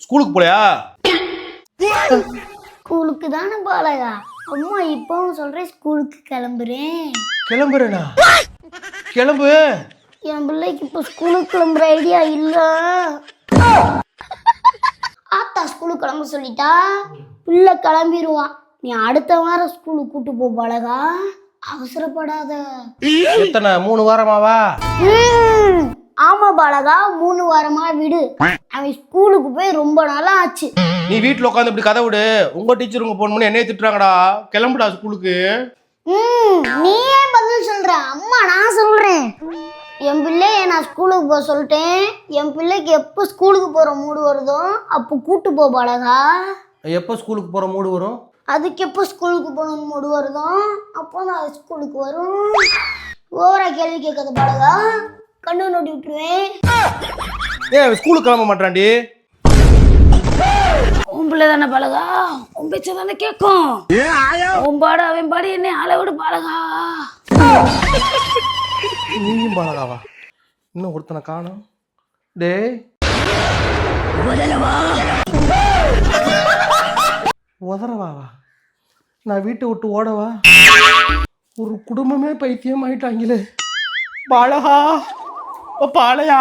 ஸ்கூலுக்கு போலையா? ஸ்கூலுக்கு தானே பாலகா. அம்மா இப்பவும் சொல்றேன் ஸ்கூலுக்கு கிளம்புறேன். கிளம்புறேனா? கிளம்பு. என் பிள்ளைக்கு இப்போ ஸ்கூலுக்கு கிளம்புற ஐடியா இல்ல. ஆத்தா ஸ்கூலுக்கு கிளம்ப சொல்லிட்டா பிள்ளை கிளம்பிடுவான். நீ அடுத்த வாரம் ஸ்கூலுக்கு கூட்டு போ பாலகா. அவசரப்படாத. எத்தனை 3 வாரமாவா? ஆமா பாலகா, 3 வாரமா விடு. அவன் ஸ்கூலுக்கு போய் ரொம்ப நாளா ஆச்சு. நீ வீட்டுல உட்காந்து இப்படி கதை விடு. உங்க டீச்சர் உங்க போன் பண்ணி என்னைய திட்டுறாங்கடா. கிளம்புடா ஸ்கூலுக்கு. நீயே பதில் சொல்ற. அம்மா நான் சொல்றேன். என் பிள்ளைய நான் ஸ்கூலுக்கு போக சொல்லிட்டேன். என் பிள்ளைக்கு எப்போ ஸ்கூலுக்கு போற மூடு வருதோ அப்போ கூட்டு போ பாலகா. எப்போ ஸ்கூலுக்கு போற மூடு வரும்? அதுக்கு எப்போ ஸ்கூலுக்கு போகணும்னு மூடு வருதோ அப்போ நான் ஸ்கூலுக்கு வரும். ஓவரா கேள்வி கேட்காத பாலகா, கண்ணு நோட்டி விட்டுருவேன். ஏன் ஸ்கூலுக்கு கிளம்ப மாட்டான்டி? உன் பிள்ளை தானே பாலகா, உன் பேச்ச தானே கேட்கும். உன் பாடு அவன் பாடு என்ன ஆளை விடு பாலகா. நீயும் பாலகாவா? இன்னும் ஒருத்தனை காணோம். டேய் உதறவாவா? நான் வீட்டை விட்டு ஓடவா? ஒரு குடும்பமே பைத்தியம் ஆயிட்டாங்களே. பாலகா பாலையா.